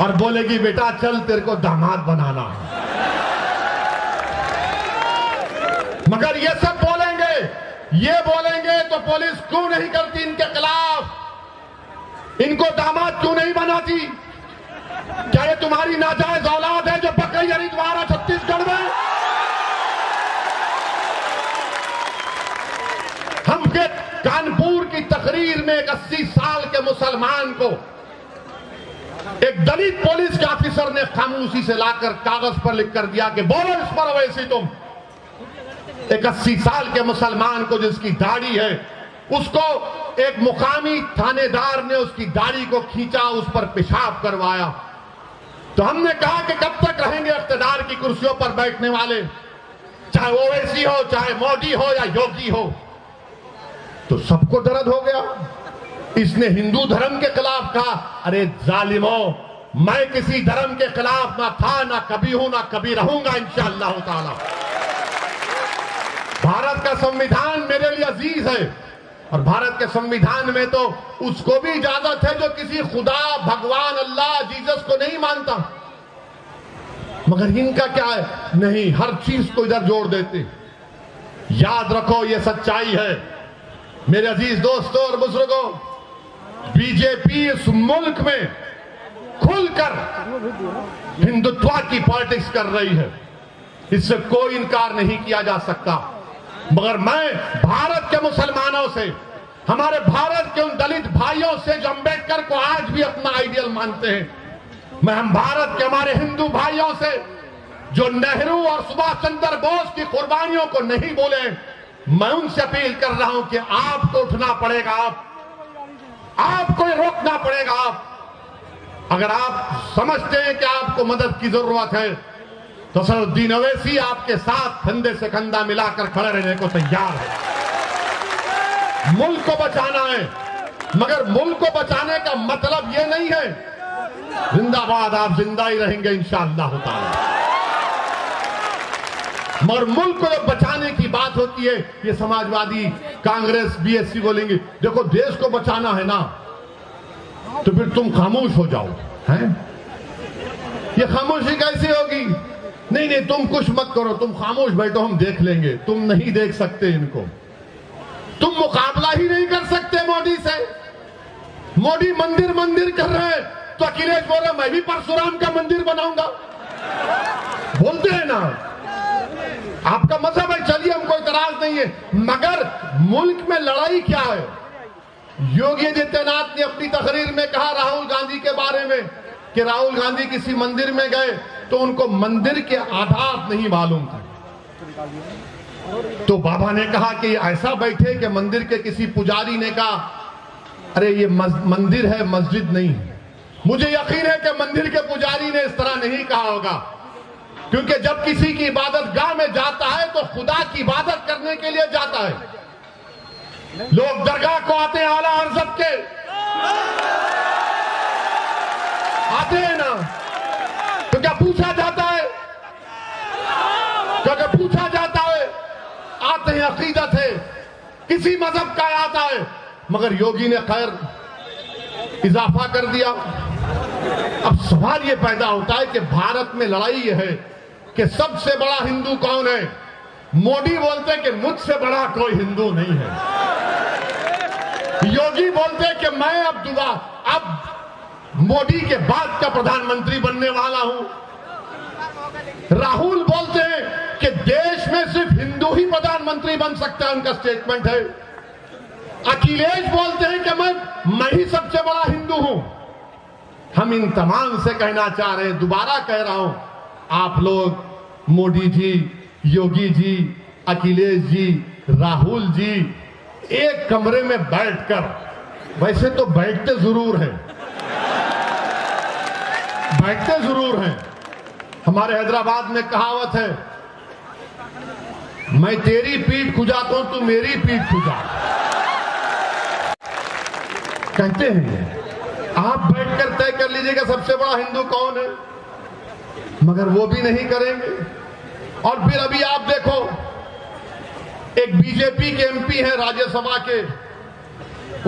[SPEAKER 1] और बोलेगी बेटा चल तेरे को दामाद बनाना है। मगर ये सब बोलेंगे, ये बोलेंगे तो पुलिस क्यों नहीं करती इनके खिलाफ? इनको दामाद क्यों नहीं बनाती? क्या ये तुम्हारी नाजायज औलाद है जो बकरी हरिद्वार छत्तीसगढ़ में? हम के कानपुर की तकरीर में एक 80 साल के मुसलमान को एक दलित पुलिस के ऑफिसर ने खामोशी से लाकर कागज पर लिख कर दिया कि बोलो इस पर अवैसी तुम। एक 80 साल के मुसलमान को जिसकी दाढ़ी है, उसको एक मुकामी थानेदार ने उसकी दाढ़ी को खींचा, उस पर पेशाब करवाया। तो हमने कहा कि कब तक रहेंगे इख्तिदार की कुर्सियों पर बैठने वाले, चाहे ओवैसी हो, चाहे मोदी हो या योगी हो। तो सबको दर्द हो गया। इसने हिंदू धर्म के खिलाफ कहा, अरे जालिमों, मैं किसी धर्म के खिलाफ ना था, ना कभी हूं, ना कभी रहूंगा इंशाअल्लाह ताला। भारत का संविधान मेरे लिए अजीज है और भारत के संविधान में तो उसको भी इजाजत है जो किसी खुदा, भगवान, अल्लाह, जीसस को नहीं मानता। मगर इनका क्या है? नहीं, हर चीज को इधर जोड़ देते। याद रखो, ये सच्चाई है मेरे अजीज दोस्तों और बुजुर्गों। बीजेपी इस मुल्क में खुलकर हिंदुत्व की पॉलिटिक्स कर रही है, इससे कोई इनकार नहीं किया जा सकता। मगर मैं भारत के मुसलमानों से, हमारे भारत के उन दलित भाइयों से जो अंबेडकर को आज भी अपना आइडियल मानते हैं, हम भारत के हमारे हिंदू भाइयों से जो नेहरू और सुभाष चंद्र बोस की कुर्बानियों को नहीं बोले, मैं उनसे अपील कर रहा हूं कि आपको उठना पड़ेगा, आपको रोकना पड़ेगा। अगर आप समझते हैं कि आपको मदद की जरूरत है तो असदुद्दीन अवैसी आपके साथ कंधे से कंधा मिलाकर खड़े रहने को तैयार है। मुल्क को बचाना है, मगर मुल्क को बचाने का मतलब यह नहीं है जिंदाबाद आप जिंदा ही रहेंगे इंशाअल्लाह ताला। मगर मुल्क को जब बचाने की बात होती है, ये समाजवादी, कांग्रेस, बीएसपी बोलेंगे देखो देश को बचाना है ना, तो फिर तुम खामोश हो जाओ। हैं? ये खामोशी कैसी होगी? नहीं नहीं, तुम कुछ मत करो, तुम खामोश बैठो, हम देख लेंगे। तुम नहीं देख सकते इनको। तुम मुकाबला ही नहीं कर सकते मोदी से। मोदी मंदिर मंदिर कर रहे हैं तो अखिलेश बोल रहे मैं भी परशुराम का मंदिर बनाऊंगा। बोलते हैं ना, आपका मजहब है, चलिए हमको इतराज नहीं है, मगर मुल्क में लड़ाई क्या है? योगी आदित्यनाथ ने अपनी तकरीर में कहा राहुल गांधी के बारे में कि राहुल गांधी किसी मंदिर में गए तो उनको मंदिर के आधार नहीं मालूम था। तो बाबा ने कहा कि ऐसा बैठे कि मंदिर के किसी पुजारी ने कहा अरे ये मंदिर है मस्जिद नहीं। मुझे यकीन है कि मंदिर के पुजारी ने इस तरह नहीं कहा होगा, क्योंकि जब किसी की इबादत गाह में जाता है तो खुदा की इबादत करने के लिए जाता है। लोग दरगाह को आते हैं आला हज़रत के, आते हैं ना, तो क्या पूछा जाता है? क्या पूछा जाता है? आते हैं, अकीदत है, किसी मजहब का आता है। मगर योगी ने खैर इजाफा कर दिया। अब सवाल यह पैदा होता है कि भारत में लड़ाई यह है कि सबसे बड़ा हिंदू कौन है? मोदी बोलते हैं कि मुझसे बड़ा कोई हिंदू नहीं है। योगी बोलते हैं कि मैं अब मोदी के बाद का प्रधानमंत्री बनने वाला हूं। राहुल बोलते हैं कि देश में सिर्फ हिंदू ही प्रधानमंत्री बन सकता है, उनका स्टेटमेंट है। अखिलेश बोलते हैं कि मैं ही सबसे बड़ा हिंदू हूं। हम इन तमाम से कहना चाह रहे हैं, दोबारा कह रहा हूं, आप लोग मोदी जी, योगी जी, अखिलेश जी, राहुल जी एक कमरे में बैठकर, वैसे तो बैठते जरूर हैं, बैठते जरूर हैं। हमारे हैदराबाद में कहावत है, मैं तेरी पीठ खुजाता हूं तू मेरी पीठ खुजा, कहते हैं। आप बैठकर तय कर लीजिएगा सबसे बड़ा हिंदू कौन है, मगर वो भी नहीं करेंगे। और फिर अभी आप देखो, एक बीजेपी के एमपी हैं राज्यसभा के,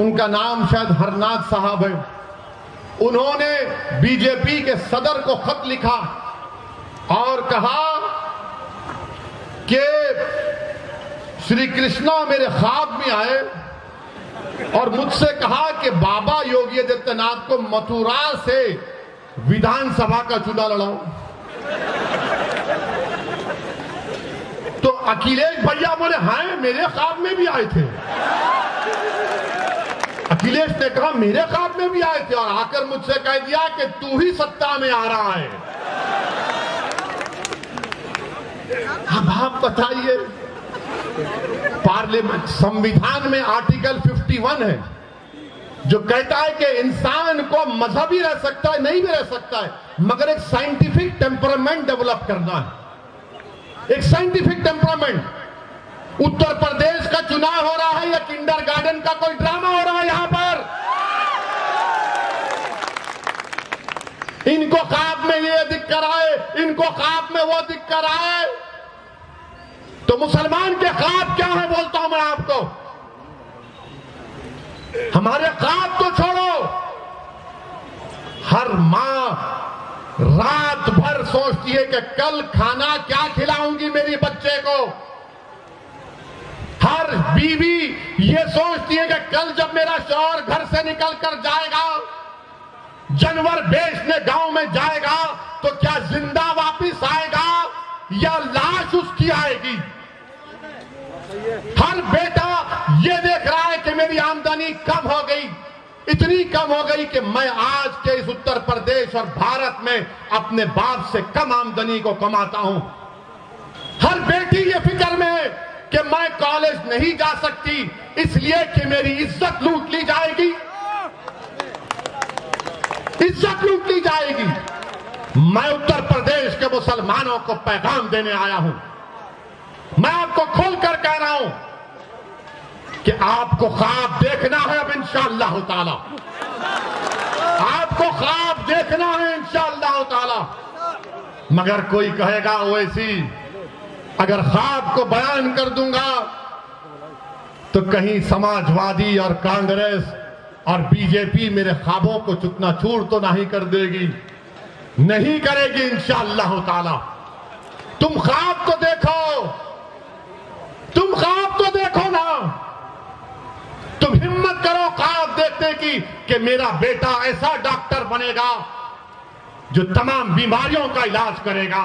[SPEAKER 1] उनका नाम शायद हरनाथ साहब है। उन्होंने बीजेपी के सदर को खत लिखा और कहा कि श्री कृष्णा मेरे ख्वाब में आए और मुझसे कहा कि बाबा योगी आदित्यनाथ को मथुरा से विधानसभा का चुनाव लड़ाओ। तो अखिलेश भैया बोले हाँ मेरे ख्वाब में भी आए थे। अखिलेश ने कहा मेरे ख्वाब में भी आए थे और आकर मुझसे कह दिया कि तू ही सत्ता में आ रहा है। अब आप बताइए, पार्लियामेंट संविधान में आर्टिकल 51 है जो कहता है कि इंसान को मजहब ही रह सकता है, नहीं भी रह सकता है, मगर एक साइंटिफिक टेम्परामेंट डेवलप करना है, एक साइंटिफिक टेम्परामेंट। उत्तर प्रदेश का चुनाव हो रहा है या किंडरगार्टन का कोई ड्रामा हो रहा है यहां पर? इनको ख्वाब में ये दिख कर आए, इनको ख्वाब में वो दिख कर आए। तो मुसलमान के ख्वाब क्या है बोलता हूं मैं आपको। हमारे ख्वाब तो छोड़ो, हर मां रात भर सोचती है कि कल खाना क्या खिलाऊंगी मेरी बच्चे को। हर बीवी ये सोचती है कि कल जब मेरा शौहर घर से निकल कर जाएगा, जानवर बेचने गांव में जाएगा, तो क्या जिंदा वापस आएगा या लाश उसकी आएगी। हर बेटा ये देख रहा है कि मेरी आमदनी कम हो गई, इतनी कम हो गई कि मैं आज के इस उत्तर प्रदेश और भारत में अपने बाप से कम आमदनी को कमाता हूं। हर बेटी ये फिक्र में है कि मैं कॉलेज नहीं जा सकती इसलिए कि मेरी इज्जत लूट ली जाएगी, इज्जत लूट ली जाएगी। मैं उत्तर प्रदेश के मुसलमानों को पैगाम देने आया हूं। मैं आपको खोलकर कह रहा हूं कि आपको ख्वाब देखना है अब इंशाअल्लाह ताला, आपको ख्वाब देखना है इंशाअल्लाह ताला। मगर कोई कहेगा ओवैसी अगर ख्वाब को बयान कर दूंगा तो कहीं समाजवादी और कांग्रेस और बीजेपी मेरे ख्वाबों को चूर तो नहीं कर देगी। नहीं करेगी इंशाअल्लाह ताला। तुम ख्वाब तो देखो, तुम ख्वाब तो देखो ना। सपने की कि मेरा बेटा ऐसा डॉक्टर बनेगा जो तमाम बीमारियों का इलाज करेगा,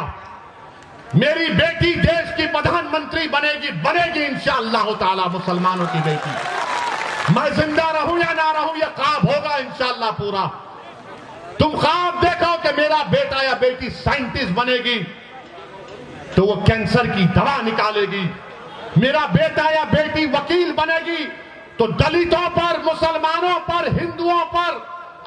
[SPEAKER 1] मेरी बेटी देश की प्रधानमंत्री बनेगी इंशाअल्लाह ताला मुसलमानों की बेटी। मैं जिंदा रहूं या ना रहूं यह ख्वाब होगा इंशाअल्लाह पूरा। तुम ख्वाब देखो कि मेरा बेटा या बेटी साइंटिस्ट बनेगी तो वो कैंसर की दवा निकालेगी, मेरा बेटा या बेटी वकील बनेगी तो दलितों पर, मुसलमानों पर, हिंदुओं पर,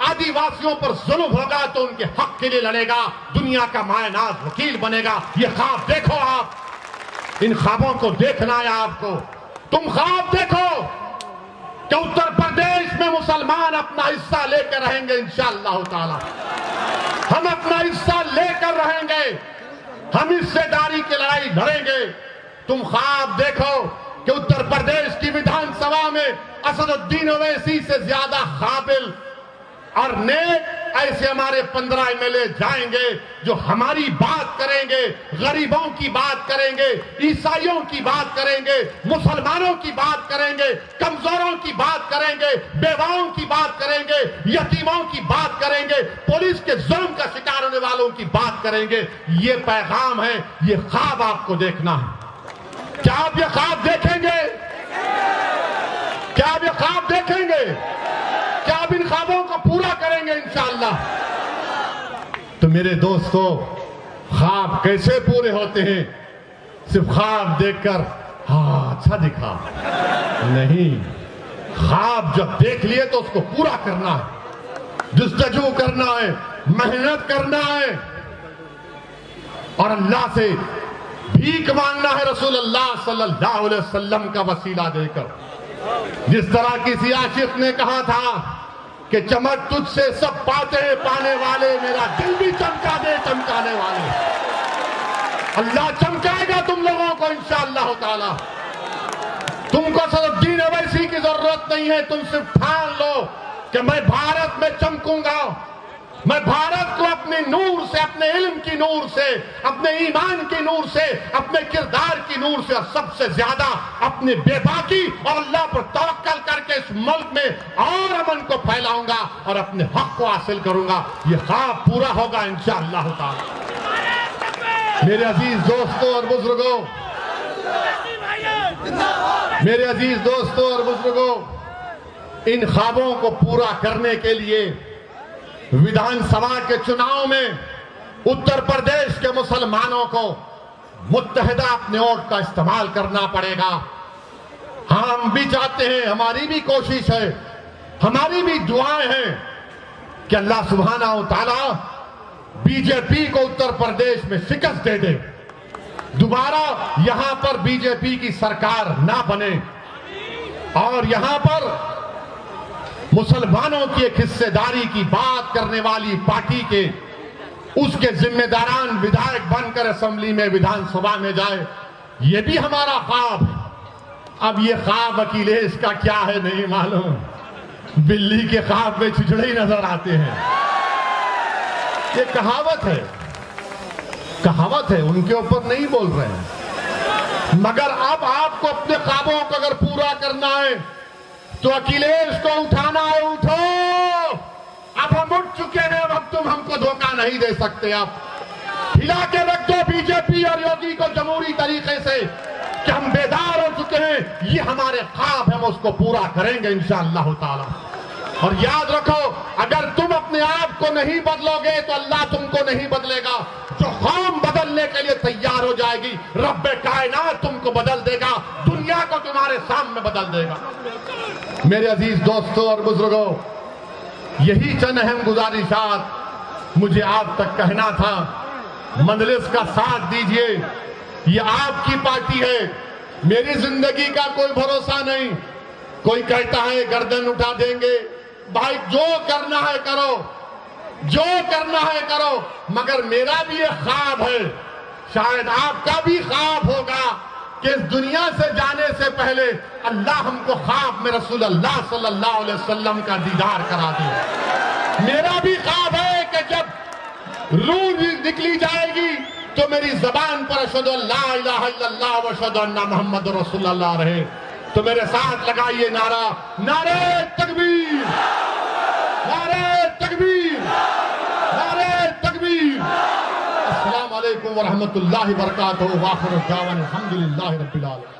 [SPEAKER 1] आदिवासियों पर जुल्म होगा तो उनके हक के लिए लड़ेगा, दुनिया का मायनाज वकील बनेगा। ये ख्वाब देखो आप, इन ख्वाबों को देखना है आपको। तुम ख्वाब देखो कि उत्तर प्रदेश में मुसलमान अपना हिस्सा लेकर रहेंगे इंशाअल्लाह ताला। हम अपना हिस्सा लेकर रहेंगे, हम हिस्सेदारी की लड़ाई लड़ेंगे। तुम ख्वाब देखो कि उत्तर प्रदेश की विधानसभा में असदुद्दीन ओवैसी से ज्यादा काबिल और नेक ऐसे हमारे 15 एमएलए जाएंगे जो हमारी बात करेंगे, गरीबों की बात करेंगे, ईसाइयों की बात करेंगे, मुसलमानों की बात करेंगे, कमजोरों की बात करेंगे, बेवाओं की बात करेंगे, यतीमों की बात करेंगे, पुलिस के जुल्म का शिकार होने वालों की बात करेंगे। ये पैगाम है, ये ख्वाब आपको देखना है। क्या आप ये ख्वाब देखेंगे? क्या आप ये ख्वाब देखेंगे? क्या आप इन ख्वाबों को पूरा करेंगे इंशाअल्लाह? तो मेरे दोस्तों, ख्वाब कैसे पूरे होते हैं? सिर्फ ख्वाब देखकर हाँ अच्छा दिखा नहीं, ख्वाब जब देख लिए तो उसको पूरा करना है, जस्तजू करना है, मेहनत करना है और अल्लाह से भीख मांगना है रसूलुल्लाह सल्लल्लाहु अलैहि वसल्लम का वसीला देकर। जिस तरह किसी आशिक ने कहा था कि चमक तुझसे सब पाते हैं पाने वाले, मेरा दिल भी चमका दे चमकाने वाले। अल्लाह चमकाएगा तुम लोगों को इंशाअल्लाह ताला। तुमको असदुद्दीन ओवैसी की जरूरत नहीं है, तुम सिर्फ ठान लो कि मैं भारत में चमकूंगा, मैं भारत को अपने नूर से, अपने इल्म की नूर से, अपने ईमान की नूर से, अपने किरदार की नूर से और सबसे ज्यादा अपने बेबाकी और अल्लाह पर तवक्कल करके इस मुल्क में और अमन को फैलाऊंगा और अपने हक को हासिल करूंगा। ये ख्वाब पूरा होगा इंशाअल्लाह ताला। मेरे अजीज दोस्तों और बुजुर्गों, मेरे अजीज दोस्तों और बुजुर्गों, इन ख्वाबों को पूरा करने के लिए विधानसभा के चुनाव में उत्तर प्रदेश के मुसलमानों को मुत्तहिदा अपने वोट का इस्तेमाल करना पड़ेगा। हम भी चाहते हैं, हमारी भी कोशिश है, हमारी भी दुआएं हैं कि अल्लाह सुब्हाना व तआला बीजेपी को उत्तर प्रदेश में शिकस्त दे दे, दोबारा यहां पर बीजेपी की सरकार ना बने और यहां पर मुसलमानों की एक हिस्सेदारी की बात करने वाली पार्टी के उसके जिम्मेदारान विधायक बनकर असेंबली में, विधानसभा में जाए। ये भी हमारा ख्वाब है। अब ये ख्वाब अखिलेश का क्या है नहीं मालूम, बिल्ली के ख्वाब में छिछड़े ही नजर आते हैं। ये कहावत है, कहावत है, उनके ऊपर नहीं बोल रहे हैं। मगर अब आपको अपने ख्वाबों को अगर पूरा करना है तो अखिलेश को उठाना है। उठो, अब हम उठ चुके हैं, अब तुम हमको धोखा नहीं दे सकते। आप हिला के रख दो बीजेपी और योगी को जमहूरी तरीके से कि हम बेदार हो चुके हैं। ये हमारे ख्वाब है, हम उसको पूरा करेंगे इंशाअल्लाह ताला। और याद रखो, अगर तुम अपने आप को नहीं बदलोगे तो अल्लाह तुमको नहीं बदलेगा। जो कौम बदलने के लिए तैयार हो जाएगी, रब्बे कायनात तुमको बदल देगा, दुनिया को तुम्हारे सामने बदल देगा। मेरे अजीज दोस्तों और बुजुर्गों, यही चंद अहम गुजारिशात मुझे आप तक कहना था। मजलिस का साथ दीजिए, ये आपकी पार्टी है, मेरी जिंदगी का कोई भरोसा नहीं। कोई कहता है गर्दन उठा देंगे, भाई जो करना है करो, जो करना है करो, मगर मेरा भी एक ख्वाब है, शायद आपका भी ख्वाब होगा कि इस दुनिया से जाने से पहले अल्लाह हमको ख्वाब में रसूल अल्लाह सल्लल्लाहु अलैहि वसल्लम का दीदार करा दे। मेरा भी ख्वाब है कि जब रूह निकली जाएगी तो मेरी जबान पर अशहदु अल्ला इलाहा इल्लल्लाह व अशहदु अन्ना मुहम्मद रसूलुल्लाह रहे। तो मेरे साथ लगाइए नारा, नारे तकबीर, नारे तकबीर, नारे तकबीर। अस्सलाम वालेकुम व रहमतुल्लाहि व बरकातहू। व आखिरु दावाना अल्हम्दुलिल्लाहि रब्बिल आलमीन।